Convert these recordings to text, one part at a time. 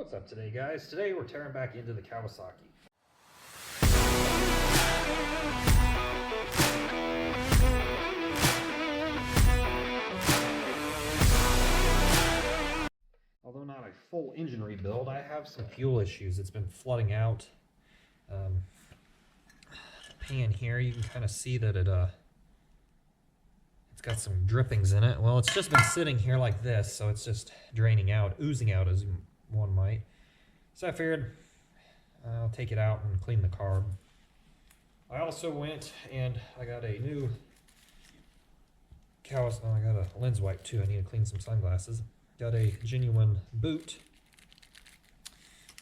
What's up today, guys? Today we're tearing back into the Kawasaki. Although not a full engine rebuild, I have some fuel issues. It's been flooding out. The pan here, you can kind of see that it's got some drippings in it. Well, it's just been sitting here like this, so it's just draining out, oozing out as one might. So I figured I'll take it out and clean the carb. I also went and I got a new Kawasaki. I got a lens wipe too. I need to clean some sunglasses. Got a genuine boot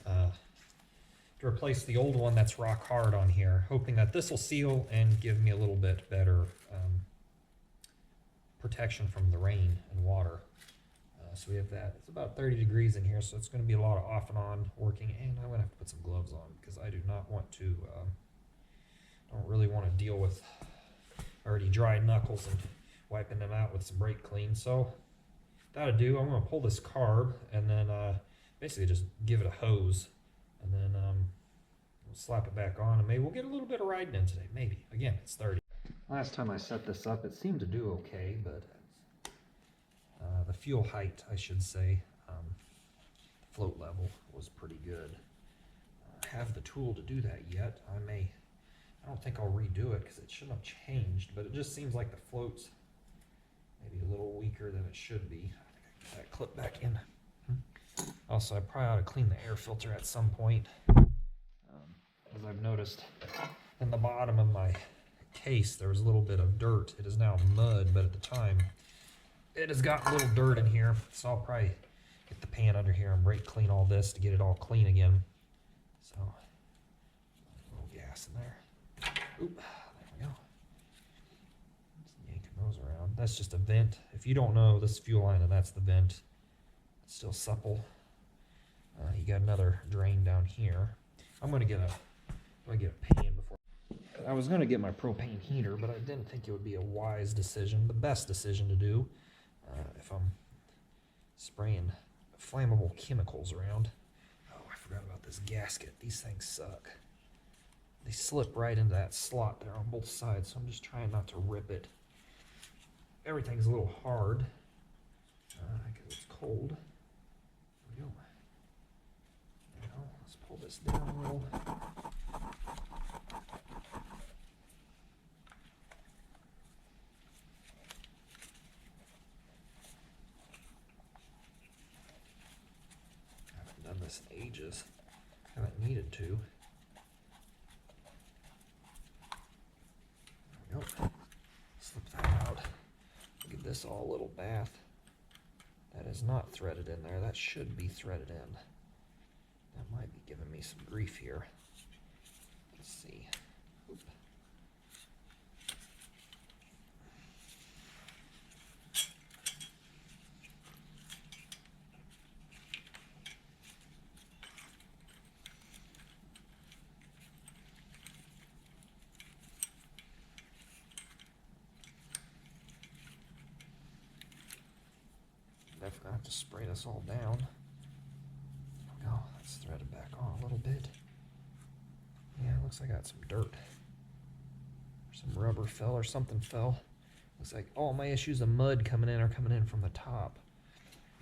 to replace the old one that's rock hard on here, hoping that this will seal and give me a little bit better protection from the rain and water. So we have that. It's about 30 degrees in here, so it's going to be a lot of off and on working, and I'm going to have to put some gloves on because I do not want to, don't really want to deal with already dry knuckles and wiping them out with some brake clean. So that'll do. I'm going to pull this carb and then basically just give it a hose, and then we'll slap it back on, and maybe we'll get a little bit of riding in today. Maybe. Again, it's 30. Last time I set this up, it seemed to do okay, but the fuel height, I should say, the float level was pretty good. I have the tool to do that yet. I don't think I'll redo it because it shouldn't have changed, but it just seems like the float's maybe a little weaker than it should be. I think I can get that clip back in. Also, I probably ought to clean the air filter at some point. As I've noticed in the bottom of my case, there was a little bit of dirt. It is now mud, but at the time, it has got a little dirt in here, so I'll probably get the pan under here and brake clean all this to get it all clean again. So, a little gas in there. Oop, there we go. Just yanking those around. That's just a vent. If you don't know this fuel line, and that's the vent. It's still supple. You got another drain down here. I'm gonna get a pan before. I was gonna get my propane heater, but I didn't think it would be a wise decision, the best decision to do. If I'm spraying flammable chemicals around. Oh, I forgot about this gasket. These things suck. They slip right into that slot there on both sides, so I'm just trying not to rip it. Everything's a little hard because it's cold. There we go. Now, let's pull this down a little. Done this in ages. Haven't needed to. There we go. Slip that out. Give this all a little bath. That is not threaded in there. That should be threaded in. That might be giving me some grief here. Let's see. Oop. Definitely have to spray this all down. There we go. Let's thread it back on a little bit. Yeah, it looks like I got some dirt. Some rubber fell or something fell. Looks like all my issues of mud coming in are coming in from the top.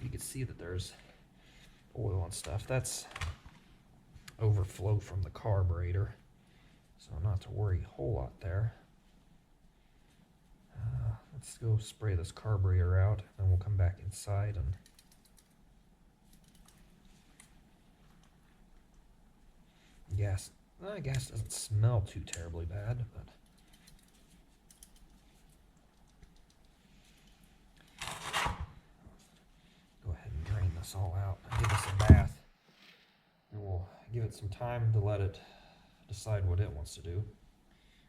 You can see that there's oil and stuff. That's overflow from the carburetor. So not to worry a whole lot there. Let's go spray this carburetor out, and we'll come back inside and gas. Gas doesn't smell too terribly bad, but go ahead and drain this all out. Give this a bath, and we'll give it some time to let it decide what it wants to do,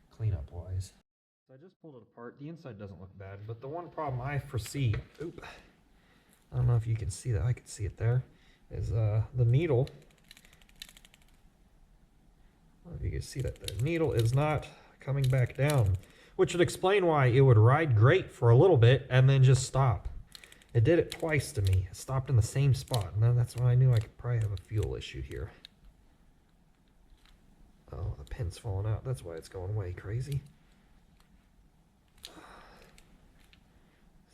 cleanup wise. I just pulled it apart. The inside doesn't look bad, but the one problem I foresee, oop, I don't know if you can see that, I can see it there, is the needle. I don't know if you can see that the needle is not coming back down, which would explain why it would ride great for a little bit and then just stop. It did it twice to me. It stopped in the same spot, and then that's when I knew I could probably have a fuel fuel issue here. Oh, the pin's falling out. That's why it's going way crazy.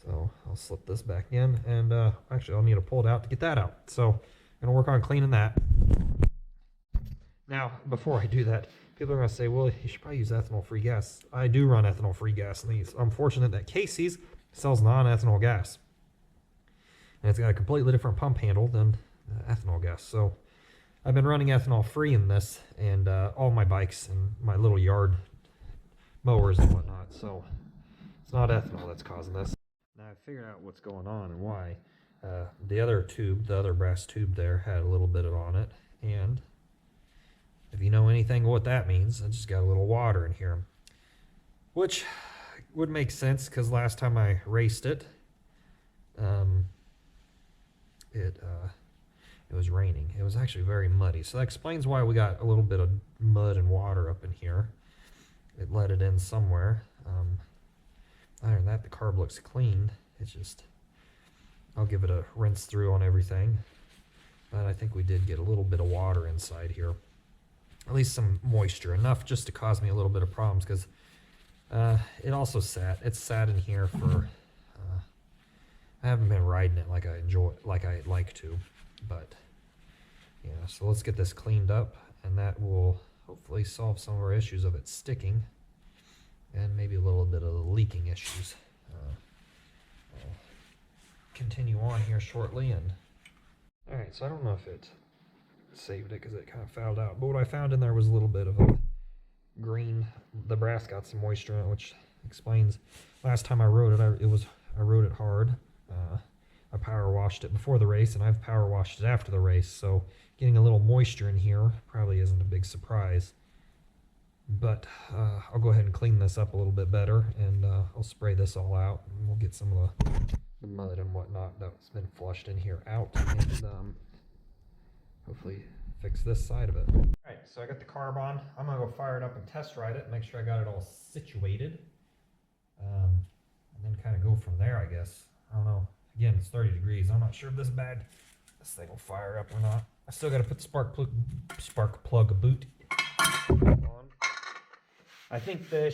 So I'll slip this back in, and actually I'll need to pull it out to get that out. So I'm going to work on cleaning that. Now, before I do that, people are going to say, well, you should probably use ethanol-free gas. I do run ethanol-free gas in these. I'm fortunate that Casey's sells non-ethanol gas. And it's got a completely different pump handle than ethanol gas. So I've been running ethanol-free in this, and all my bikes and my little yard mowers and whatnot. So it's not ethanol that's causing this. Now I figured out what's going on and why. The other tube, the other brass tube there, had a little bit on it, and if you know anything what that means, I just got a little water in here, which would make sense because last time I raced it, it was raining. It was actually very muddy, so that explains why we got a little bit of mud and water up in here. It let it in somewhere. Other than that, the carb looks clean. It's just, I'll give it a rinse through on everything, but I think we did get a little bit of water inside here. At least some moisture, enough just to cause me a little bit of problems, because it also sat in here for, I haven't been riding it like I'd like to, but yeah, so let's get this cleaned up, and that will hopefully solve some of our issues of it sticking, and maybe a little bit of the leaking issues. I'll continue on here shortly, and alright, so I don't know if it saved it because it kind of fouled out, but what I found in there was a little bit of a green. The brass got some moisture in it, which explains last time I rode it, I rode it hard. I power washed it before the race, and I've power washed it after the race, so getting a little moisture in here probably isn't a big surprise. But I'll go ahead and clean this up a little bit better, and I'll spray this all out, and we'll get some of the mud and whatnot that's been flushed in here out, and hopefully fix this side of it. Alright, so I got the carb on. I'm going to go fire it up and test ride it, make sure I got it all situated. And then kind of go from there, I guess. I don't know. Again, it's 30 degrees. I'm not sure if this thing will fire up or not. I still got to put the spark plug boot on. I think the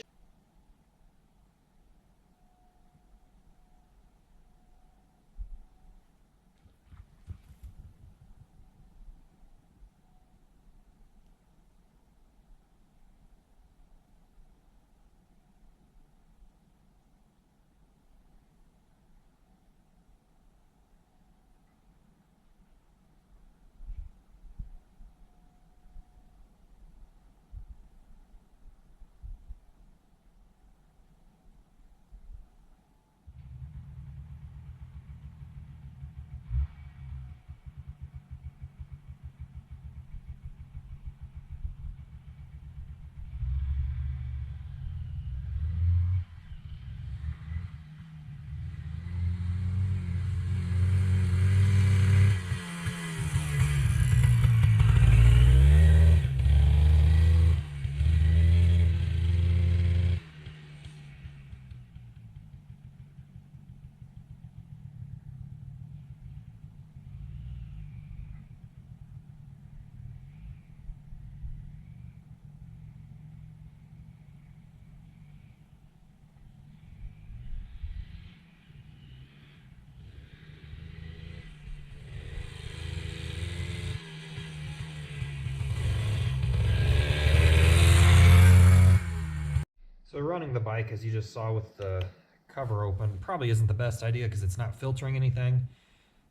So running the bike, as you just saw with the cover open, probably isn't the best idea because it's not filtering anything.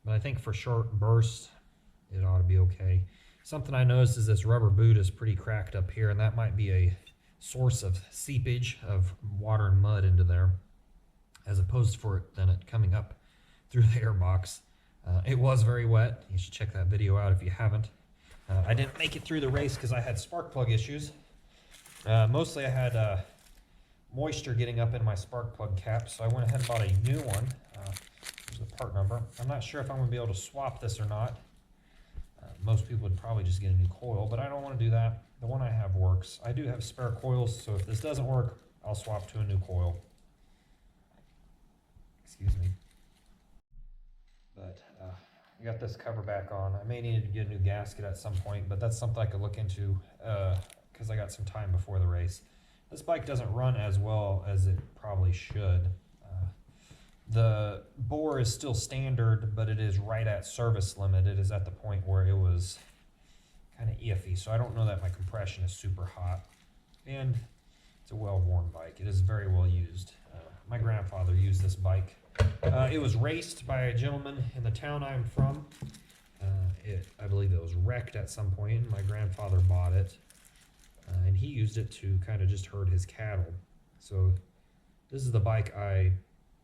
But I think for short bursts, it ought to be okay. Something I noticed is this rubber boot is pretty cracked up here, and that might be a source of seepage of water and mud into there, as opposed for it then it coming up through the airbox. It was very wet. You should check that video out if you haven't. I didn't make it through the race because I had spark plug issues. Mostly I had moisture getting up in my spark plug cap, so I went ahead and bought a new one. Here's the part number. I'm not sure if I'm going to be able to swap this or not. Most people would probably just get a new coil, but I don't want to do that. The one I have works. I do have spare coils, so if this doesn't work, I'll swap to a new coil. Excuse me. But I got this cover back on. I may need to get a new gasket at some point, but that's something I could look into because I got some time before the race. This bike doesn't run as well as it probably should. The bore is still standard, but it is right at service limit. It is at the point where it was kind of iffy, so I don't know that my compression is super hot. And it's a well-worn bike. It is very well used. My grandfather used this bike. It was raced by a gentleman in the town I'm from. I believe it was wrecked at some point. My grandfather bought it, and he used it to kind of just herd his cattle. So this is the bike I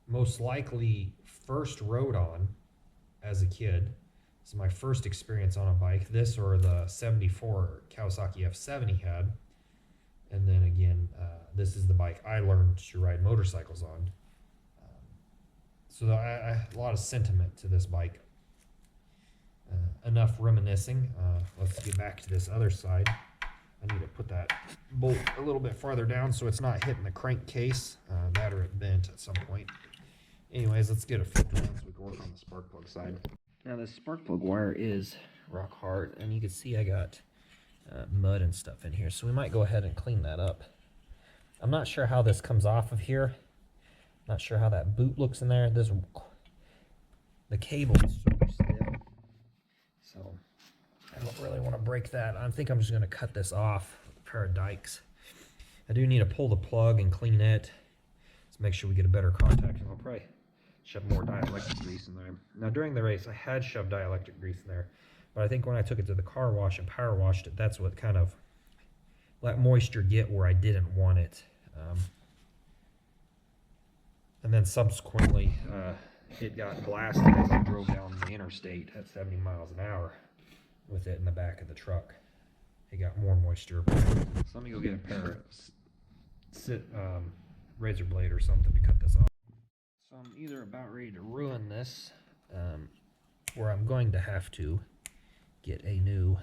most likely first rode on as a kid. This is my first experience on a bike. This or the 74 Kawasaki F7 he had. And then again, this is the bike I learned to ride motorcycles on. So I a lot of sentiment to this bike. Enough reminiscing. Let's get back to this other side. I need to put that bolt a little bit farther down so it's not hitting the crankcase. That or it bent at some point. Anyways, let's get a filter on so we can work on the spark plug side. Now this spark plug wire is rock hard, and you can see I got mud and stuff in here, so we might go ahead and clean that up. I'm not sure how this comes off of here. Not sure how that boot looks in there. The cable is super stiff, so I don't really want to break that. I think I'm just going to cut this off with a pair of dikes. I do need to pull the plug and clean it. Let's make sure we get a better contact, and I'll probably shove more dielectric grease in there. Now during the race, I had shoved dielectric grease in there, but I think when I took it to the car wash and power washed it, that's what kind of let moisture get where I didn't want it. And then subsequently, it got blasted as I drove down the interstate at 70 miles an hour with it in the back of the truck. It got more moisture. So let me go get a pair of razor blade or something to cut this off. So I'm either about ready to ruin this, or I'm going to have to get a new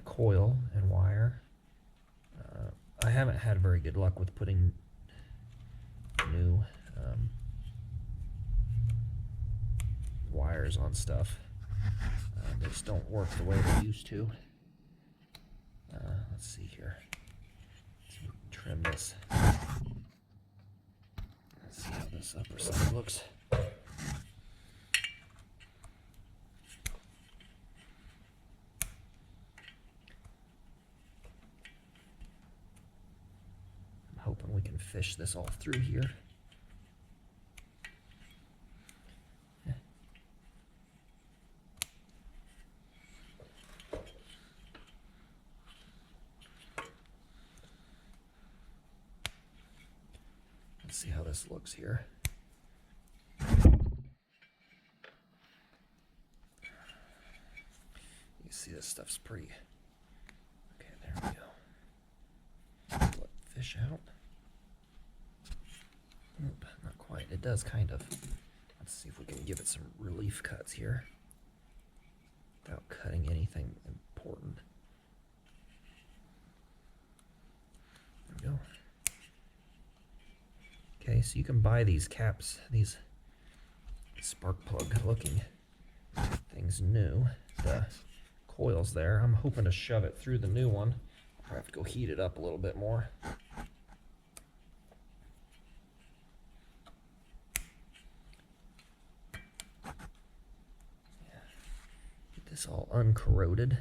coil and wire. I haven't had very good luck with putting new wires on stuff. They just don't work the way they used to. Let's see here. Let's trim this. Let's see how this upper side looks. I'm hoping we can fish this all through here. Let's see how this looks here. You see this stuff's pretty. Okay, there we go. Let it fish out. Nope, not quite. It does kind of. Let's see if we can give it some relief cuts here without cutting anything important. There we go. Okay, so you can buy these caps, these spark plug looking things new. The coil's there. I'm hoping to shove it through the new one. I'll have to go heat it up a little bit more. Get this all uncorroded.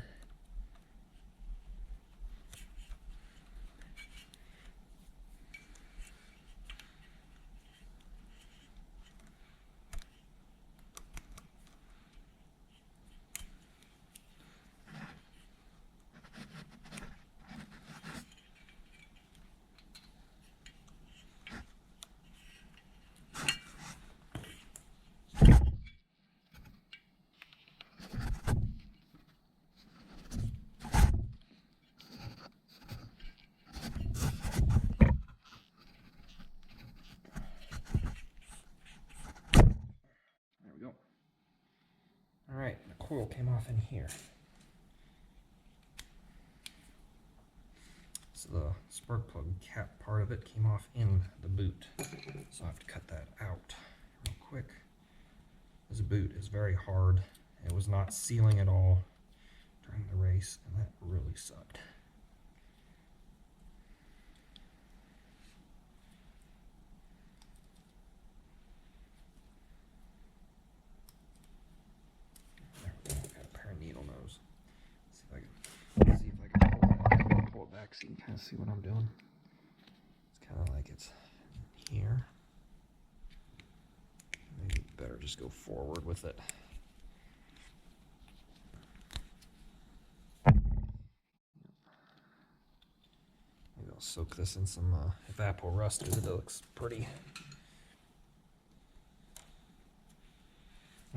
Alright, the coil came off in here. So the spark plug cap part of it came off in the boot. So I have to cut that out real quick. This boot is very hard. It was not sealing at all during the race, and that really sucked. There we go. Got a pair of needle nose. See if I can pull it back so you can kind of see what I'm doing. It's kind of like it's here. Maybe better just go forward with it. Maybe I'll soak this in some Evapor Rust because it looks pretty.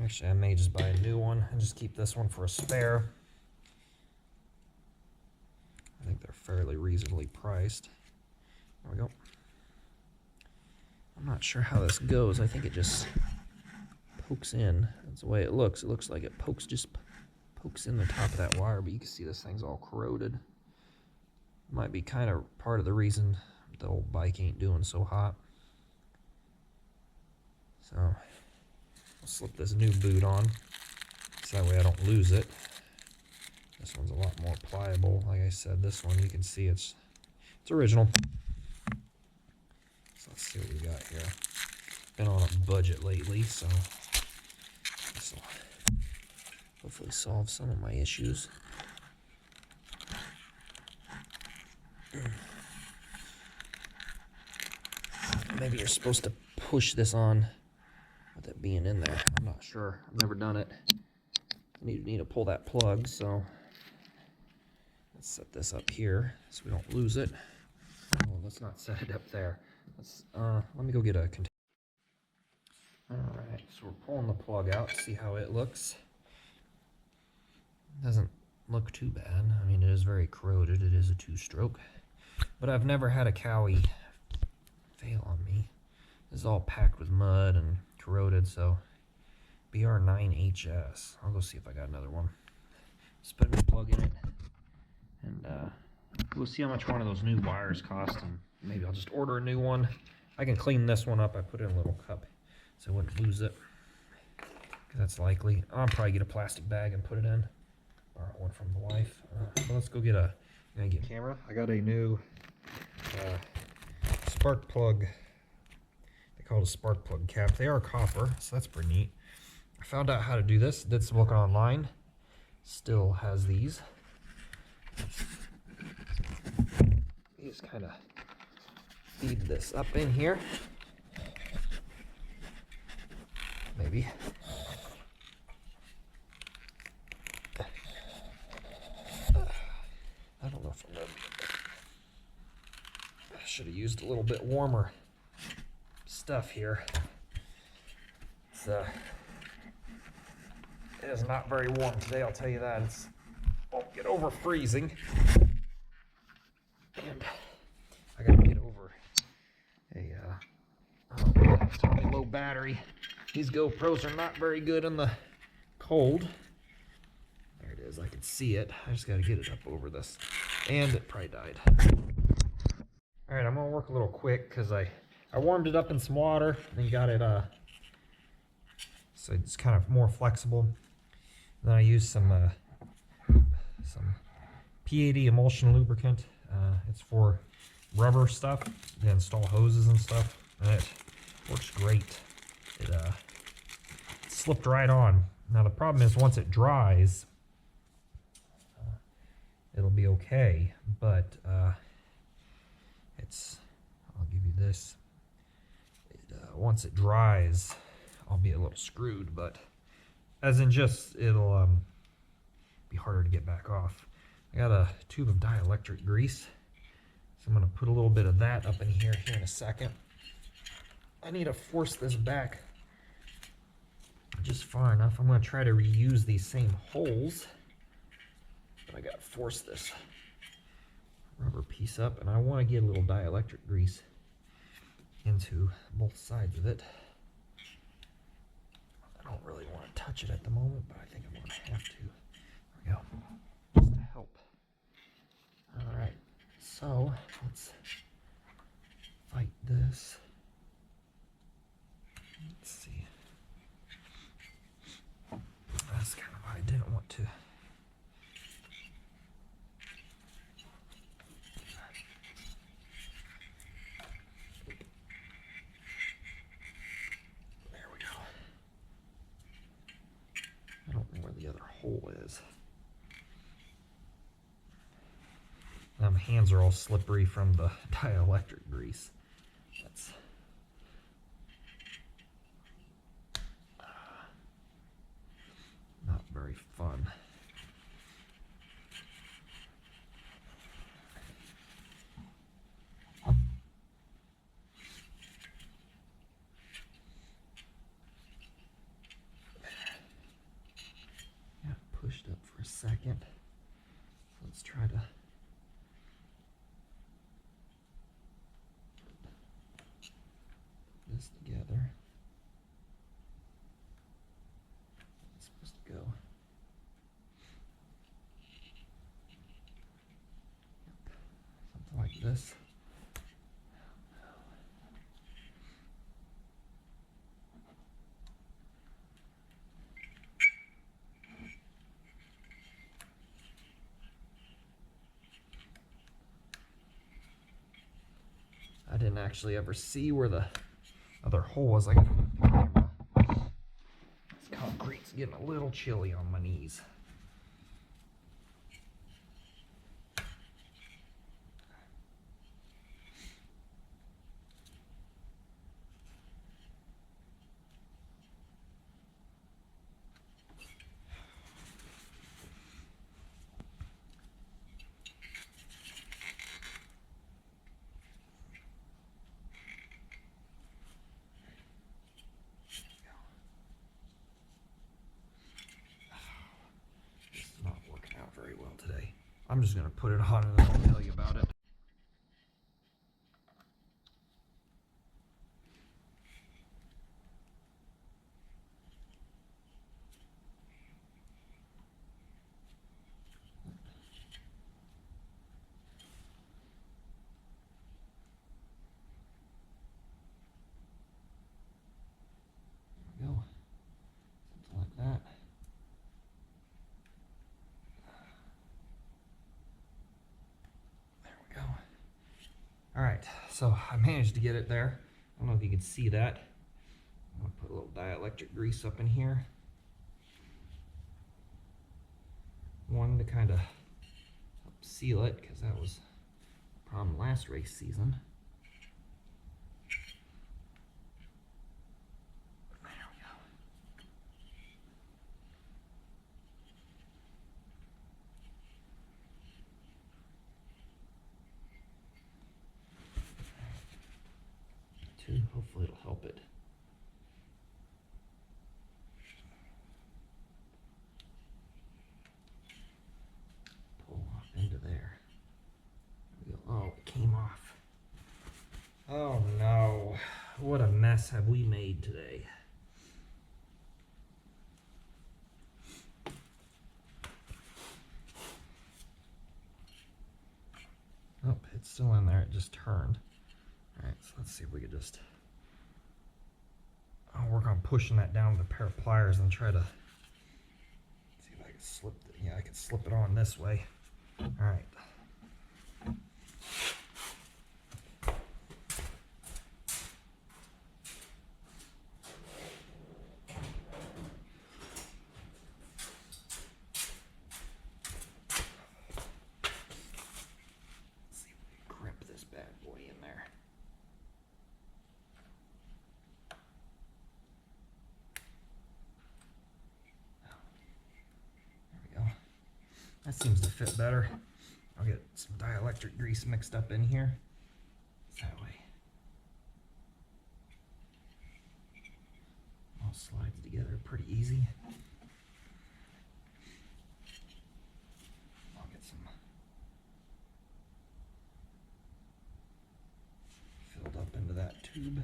Actually, I may just buy a new one and just keep this one for a spare. I think they're fairly reasonably priced. There we go. I'm not sure how this goes. I think it just pokes in. That's the way it looks. It looks like it just pokes in the top of that wire, but you can see this thing's all corroded. Might be kind of part of the reason the old bike ain't doing so hot. So I'll slip this new boot on so that way I don't lose it. This one's a lot more pliable. Like I said, this one you can see it's original. So let's see what we got here. Been on a budget lately, so this will hopefully solve some of my issues. Maybe you're supposed to push this on with it being in there. I'm not sure. I've never done it. I need to pull that plug, so let's set this up here so we don't lose it. Oh, let's not set it up there. Let me go get a container. Alright, so we're pulling the plug out, see how it looks. Doesn't look too bad. I mean, it is very corroded. It is a 2-stroke. But I've never had a Cowie fail on me. This is all packed with mud and corroded, so BR9HS. I'll go see if I got another one. Just put a new plug in it, and we'll see how much one of those new wires cost, and maybe I'll just order a new one. I can clean this one up. I put it in a little cup so I wouldn't lose it, because that's likely. I'll probably get a plastic bag and put it in. Borrow one from the wife. But let's go get a camera. I got a new spark plug. They call it a spark plug cap. They are copper, so that's pretty neat. I found out how to do this. Did some looking online. Still has these. You just kind of feed this up in here. Maybe. I don't know if I'm gonna be able to. I should have used a little bit warmer stuff here. It is not very warm today, I'll tell you that. It won't get over freezing. And I gotta get over a low battery. These GoPros are not very good in the cold. There it is, I can see it. I just gotta get it up over this. And it probably died. Alright, I'm gonna work a little quick because I warmed it up in some water and got it so it's kind of more flexible. Then I used some P80 emulsion lubricant. It's for rubber stuff. You install hoses and stuff, and it works great. It slipped right on. Now the problem is once it dries, it'll be okay, but I'll give you this. Once it dries, I'll be a little screwed, but as in just, it'll be harder to get back off. I got a tube of dielectric grease, so I'm going to put a little bit of that up in here in a second. I need to force this back just far enough. I'm going to try to reuse these same holes, but I got to force this rubber piece up, and I want to get a little dielectric grease into both sides of it. I don't really want to touch it at the moment, but I think I'm going to have to. There we go. Just to help. Alright, so let's fight this. Let's see. other hole is. Now my hands are all slippery from the dielectric grease. That's not very fun. Yeah, pushed up for a second. Let's try to put this together. It's supposed to go. Something like this. I didn't actually ever see where the other hole was. I got to move the camera. This concrete's getting a little chilly on my knees. Very well today. I'm just going to put it on and then I'll tell you about it. There we go. Something like that. All right, so I managed to get it there. I don't know if you can see that. I'm gonna put a little dielectric grease up in here. One to kind of help seal it, because that was a problem last race season. There we go. Hopefully it'll help it. Pull up into there. There we go. Oh, it came off. Oh no. What a mess have we made today. Oh, it's still in there. It just turned. Alright, so let's see if we could just... I'll work on pushing that down with a pair of pliers and try to see if I can slip it. Yeah, I can slip it on this way. Alright. Let's see if we can grip this bad boy in there. That seems to fit better. I'll get some dielectric grease mixed up in here. That way. All slides together pretty easy. I'll get some filled up into that tube.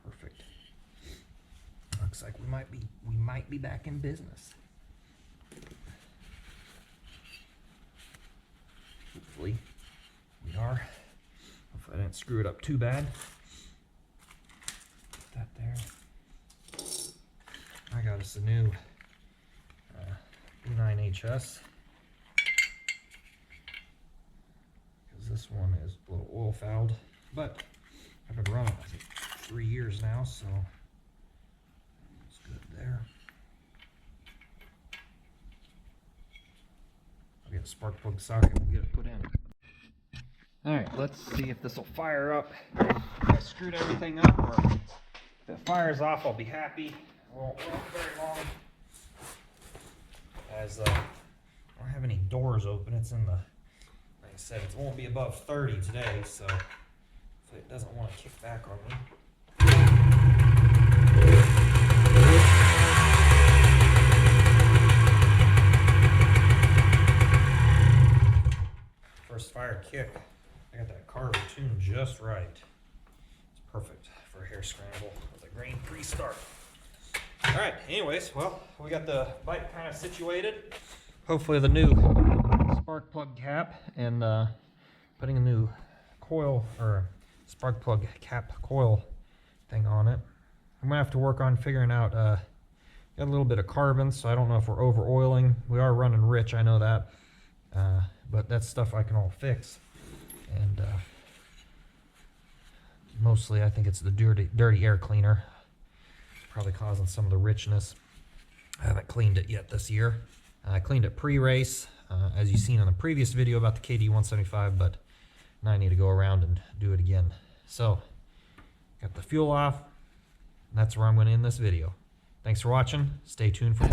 Perfect. Looks like we might be back in business. Hopefully we are. Hopefully I didn't screw it up too bad. Put that there. I got us a new B9HS, because this one is a little oil fouled, but I've been running I think 3 years now, so it's good there. the spark plug socket. We'll get it put in. Alright, let's see if this will fire up. I screwed everything up, or if it fires off, I'll be happy. It won't run very long. As I don't have any doors open, it's in the, like I said, it won't be above 30 today, so it doesn't want to kick back on me. First fire kick, I got that carb tuned just right. It's perfect for a hair scramble with a grain-free start. Alright, anyways, well, we got the bike kind of situated. Hopefully the new spark plug cap and putting a new coil, or spark plug cap coil thing on it. I'm gonna have to work on figuring out, got a little bit of carbon, so I don't know if we're over oiling. We are running rich, I know that, but that's stuff I can all fix. And mostly I think it's the dirty air cleaner. It's probably causing some of the richness. I haven't cleaned it yet this year. I cleaned it pre-race, as you've seen in the previous video about the KD175, but now I need to go around and do it again. So, got the fuel off, and that's where I'm going to end this video. Thanks for watching. Stay tuned for more.